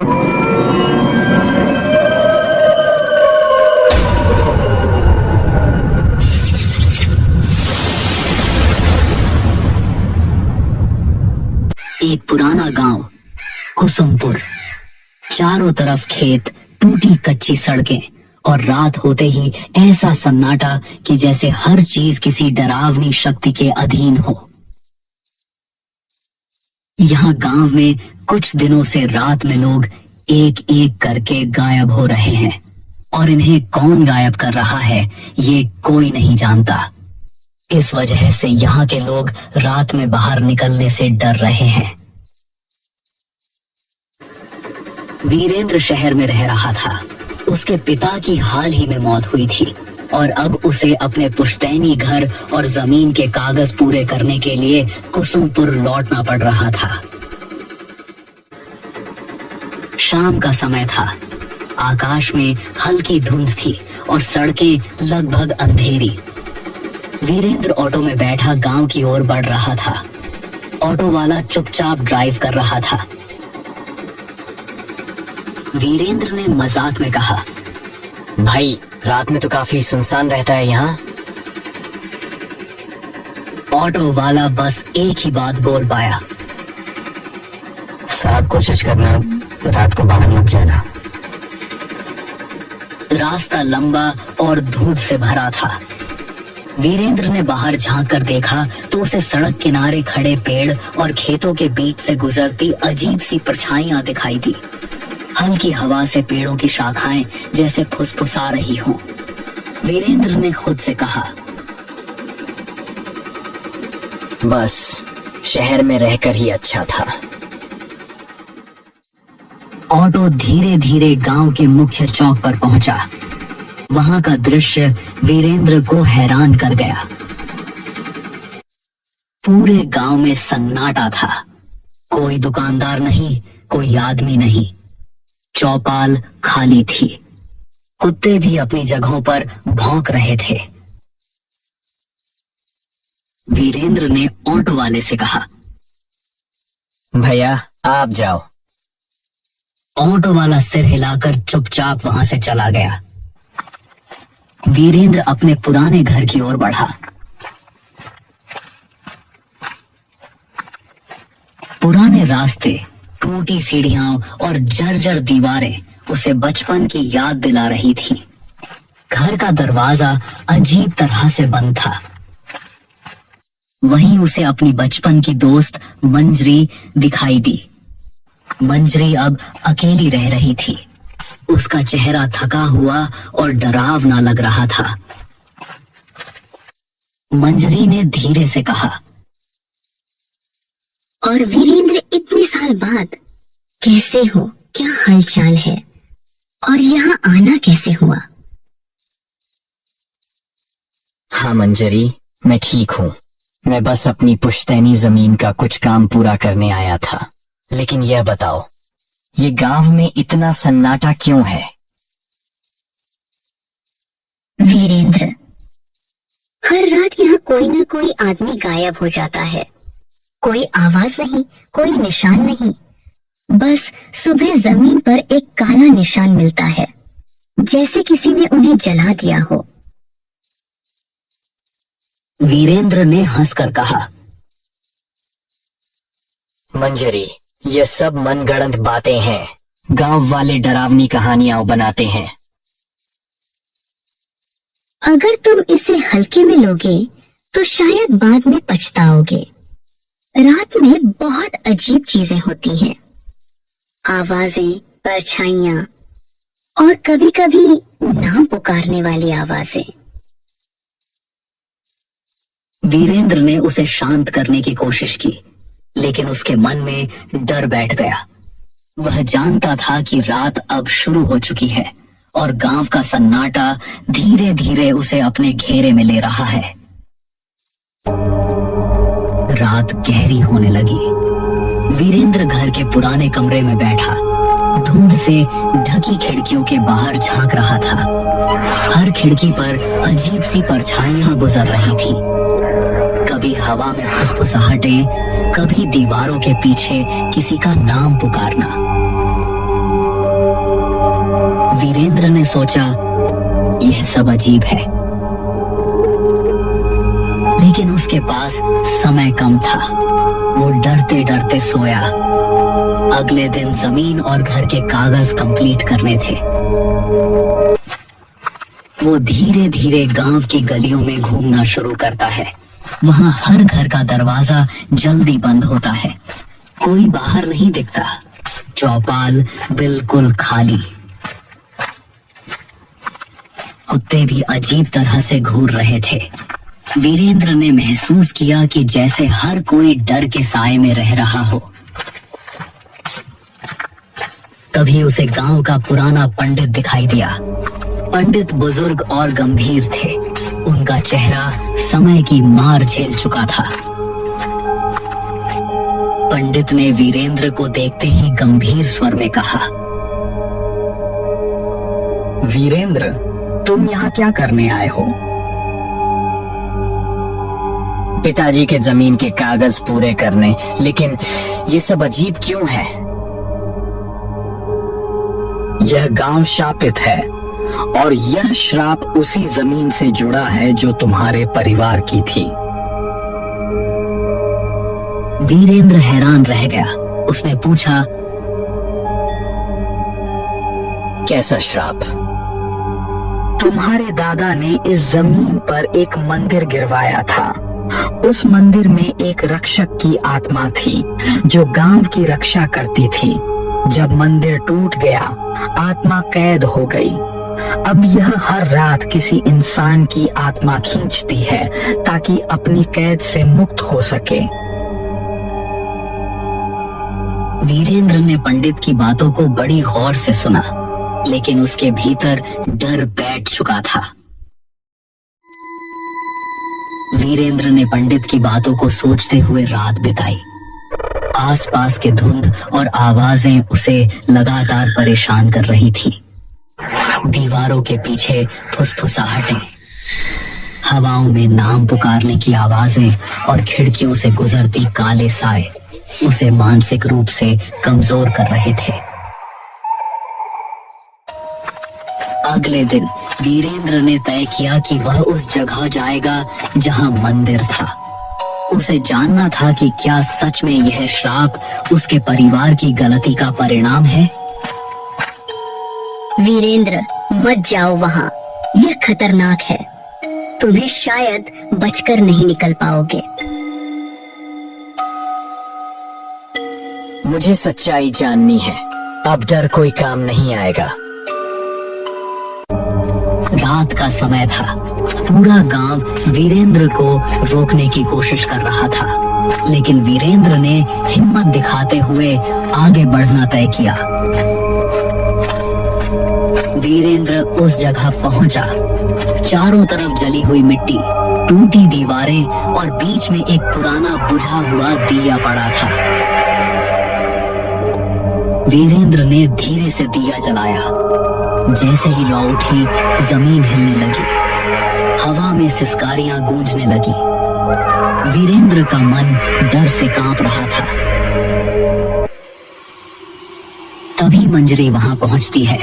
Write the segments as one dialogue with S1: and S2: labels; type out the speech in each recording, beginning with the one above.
S1: एक पुराना गांव कुसुमपुर। चारों तरफ खेत, टूटी कच्ची सड़कें और रात होते ही ऐसा सन्नाटा कि जैसे हर चीज किसी डरावनी शक्ति के अधीन हो। यहाँ गांव में कुछ दिनों से रात में लोग एक एक करके गायब हो रहे हैं और इन्हें कौन गायब कर रहा है ये कोई नहीं जानता। इस वजह से यहाँ के लोग रात में बाहर निकलने से डर रहे हैं। वीरेंद्र शहर में रह रहा था। उसके पिता की हाल ही में मौत हुई थी और अब उसे अपने पुश्तैनी घर और जमीन के कागज पूरे करने के लिए कुसुमपुर लौटना पड़ रहा था। शाम का समय था। आकाश में हल्की धुंध थी और सड़कें लगभग अंधेरी। वीरेंद्र ऑटो में बैठा गांव की ओर बढ़ रहा था। ऑटो वाला चुपचाप ड्राइव कर रहा था। वीरेंद्र ने मजाक में कहा,
S2: भाई रात में तो काफी सुनसान रहता है यहाँ।
S1: ऑटो वाला बस एक ही बात बोल पाया,
S2: साहब कोशिश करना रात को बाहर मत जाना।
S1: रास्ता लंबा और धूप से भरा था। वीरेंद्र ने बाहर झांक कर देखा तो उसे सड़क किनारे खड़े पेड़ और खेतों के बीच से गुजरती अजीब सी परछाइयां दिखाई दी। हल्की हवा से पेड़ों की शाखाएं जैसे फुसफुसा रही हों। वीरेंद्र ने खुद से कहा,
S2: बस शहर में रहकर ही अच्छा था।
S1: ऑटो धीरे धीरे गांव के मुख्य चौक पर पहुंचा। वहां का दृश्य वीरेंद्र को हैरान कर गया। पूरे गांव में सन्नाटा था। कोई दुकानदार नहीं, कोई आदमी नहीं। चौपाल खाली थी। कुत्ते भी अपनी जगहों पर भौंक रहे थे। वीरेंद्र ने ऑटो वाले से कहा,
S2: भैया आप जाओ।
S1: ऑटो वाला सिर हिलाकर चुपचाप वहां से चला गया। वीरेंद्र अपने पुराने घर की ओर बढ़ा। पुराने रास्ते, टूटी सीढ़ियां और जर्जर दीवारें उसे बचपन की याद दिला रही थी। घर का दरवाजा अजीब तरह से बंद था। वहीं उसे अपनी बचपन की दोस्त मंजरी दिखाई दी। मंजरी अब अकेली रह रही थी। उसका चेहरा थका हुआ और डरावना लग रहा था। मंजरी ने धीरे से कहा,
S3: और वीरेंद्र इतने साल बाद कैसे हो? क्या हालचाल है? और यहाँ आना कैसे हुआ?
S2: हाँ मंजरी, मैं ठीक हूँ। मैं बस अपनी पुश्तैनी जमीन का कुछ काम पूरा करने आया था। लेकिन यह बताओ, ये गांव में इतना सन्नाटा क्यों है?
S3: वीरेंद्र, हर रात यहाँ कोई ना कोई आदमी गायब हो जाता है। कोई आवाज नहीं, कोई निशान नहीं। बस सुबह जमीन पर एक काला निशान मिलता है, जैसे किसी ने उन्हें जला दिया हो।
S1: वीरेंद्र ने हंसकर कहा,
S2: मंजरी, ये सब मनगढ़ंत बातें हैं। गांव वाले डरावनी कहानियां बनाते हैं।
S3: अगर तुम इसे हल्के में लोगे तो शायद बाद में पछताओगे। रात में बहुत अजीब चीजें होती हैं। आवाजें, परछाइयां और कभी कभी नाम पुकारने वाली आवाजें।
S1: वीरेंद्र ने उसे शांत करने की कोशिश की, लेकिन उसके मन में डर बैठ गया। वह जानता था कि रात अब शुरू हो चुकी है और गांव का सन्नाटा धीरे धीरे उसे अपने घेरे में ले रहा है। रात गहरी होने लगी। वीरेंद्र घर के पुराने कमरे में बैठा धुंध से ढकी खिड़कियों के बाहर झांक रहा था। हर खिड़की पर अजीब सी परछाइयां गुजर रही थी। कभी हवा में फुसफुसाहटें, कभी दीवारों के पीछे किसी का नाम पुकारना। वीरेंद्र ने सोचा यह सब अजीब है, लेकिन उसके पास समय कम था। वो डरते डरते सोया। अगले दिन जमीन और घर के कागज कंप्लीट करने थे। वो धीरे धीरे गांव की गलियों में घूमना शुरू करता है। वहां हर घर का दरवाजा जल्दी बंद होता है। कोई बाहर नहीं दिखता। चौपाल बिल्कुल खाली। कुत्ते भी अजीब तरह से घूर रहे थे। वीरेंद्र ने महसूस किया कि जैसे हर कोई डर के साए में रह रहा हो। तभी उसे गांव का पुराना पंडित दिखाई दिया। पंडित बुजुर्ग और गंभीर थे। उनका चेहरा समय की मार झेल चुका था। पंडित ने वीरेंद्र को देखते ही गंभीर स्वर में कहा,
S2: वीरेंद्र, तुम यहाँ क्या करने आए हो? पिताजी के जमीन के कागज पूरे करने, लेकिन ये सब अजीब क्यों है? यह गांव शापित है और यह श्राप उसी जमीन से जुड़ा है जो तुम्हारे परिवार की थी।
S1: वीरेंद्र हैरान रह गया। उसने पूछा,
S2: कैसा श्राप? तुम्हारे दादा ने इस जमीन पर एक मंदिर गिरवाया था। उस मंदिर में एक रक्षक की आत्मा थी जो गांव की रक्षा करती थी। जब मंदिर टूट गया, आत्मा कैद हो गई। अब यह हर रात किसी इंसान की आत्मा खींचती है ताकि अपनी कैद से मुक्त हो सके।
S1: वीरेंद्र ने पंडित की बातों को बड़ी गौर से सुना, लेकिन उसके भीतर डर बैठ चुका था। वीरेंद्र ने पंडित की बातों को सोचते हुए रात बिताई। आसपास के धुंध और आवाजें उसे लगातार परेशान कर रही थी। दीवारों के पीछे फुसफुसाहटें, हवाओं में नाम पुकारने की आवाजें और खिड़कियों से गुजरती काले साए उसे मानसिक रूप से कमजोर कर रहे थे। अगले दिन वीरेंद्र ने तय किया कि वह उस जगह जाएगा जहां मंदिर था। उसे जानना था कि क्या सच में यह श्राप उसके परिवार की गलती का परिणाम है।
S3: वीरेंद्र, मत जाओ वहां। यह खतरनाक है। तुम्हें शायद बचकर नहीं निकल पाओगे।
S2: मुझे सच्चाई जाननी है। अब डर कोई काम नहीं आएगा।
S1: रात का समय था। पूरा गांव वीरेंद्र को रोकने की कोशिश कर रहा था, लेकिन वीरेंद्र ने हिम्मत दिखाते हुए आगे बढ़ना तय किया। वीरेंद्र उस जगह पहुंचा। चारों तरफ जली हुई मिट्टी, टूटी दीवारें और बीच में एक पुराना बुझा हुआ दिया पड़ा था। वीरेंद्र ने धीरे से दिया जलाया। जैसे ही लौ उठी, जमीन हिलने लगी। हवा में सिसकारियां गूंजने लगी। वीरेंद्र का मन डर से कांप रहा था। तभी मंजरी वहां पहुंचती है,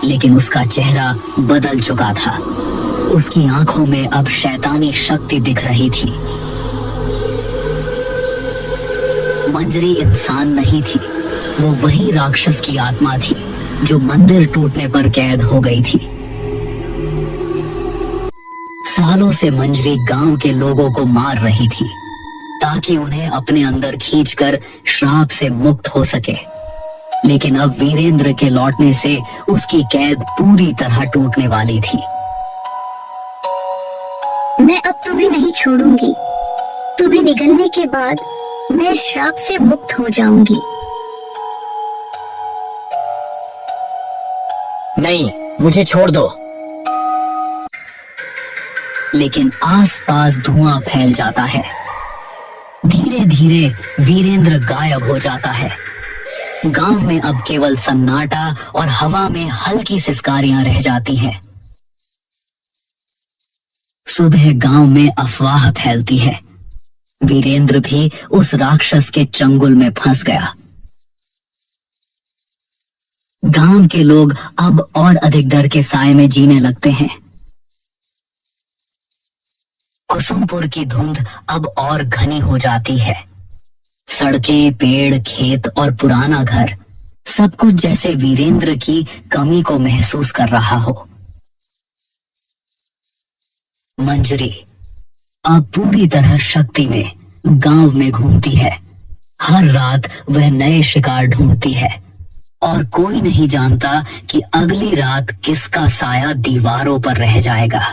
S1: लेकिन उसका चेहरा बदल चुका था। उसकी आंखों में अब शैतानी शक्ति दिख रही थी। मंजरी इंसान नहीं थी। वो वही राक्षस की आत्मा थी जो मंदिर टूटने पर कैद हो गई थी। सालों से मंजरी गांव के लोगों को मार रही थी ताकि उन्हें अपने अंदर खींचकर श्राप से मुक्त हो सके। लेकिन अब वीरेंद्र के लौटने से उसकी कैद पूरी तरह टूटने वाली थी।
S3: मैं अब तुम्हें नहीं छोड़ूंगी। तुम्हें निगलने के बाद मैं इस श्राप से मुक्त हो जाऊंगी।
S2: नहीं, मुझे छोड़ दो।
S1: लेकिन आसपास धुआं फैल जाता है। धीरे धीरे वीरेंद्र गायब हो जाता है। गांव में अब केवल सन्नाटा और हवा में हल्की सिसकारियां रह जाती हैं। सुबह गांव में अफवाह फैलती है। वीरेंद्र भी उस राक्षस के चंगुल में फंस गया। गांव के लोग अब और अधिक डर के साए में जीने लगते हैं। कुसुमपुर की धुंध अब और घनी हो जाती है। सड़कें, पेड़, खेत और पुराना घर, सब कुछ जैसे वीरेंद्र की कमी को महसूस कर रहा हो। मंजरी अब पूरी तरह शक्ति में गांव में घूमती है। हर रात वह नए शिकार ढूंढती है और कोई नहीं जानता कि अगली रात किसका साया दीवारों पर रह जाएगा।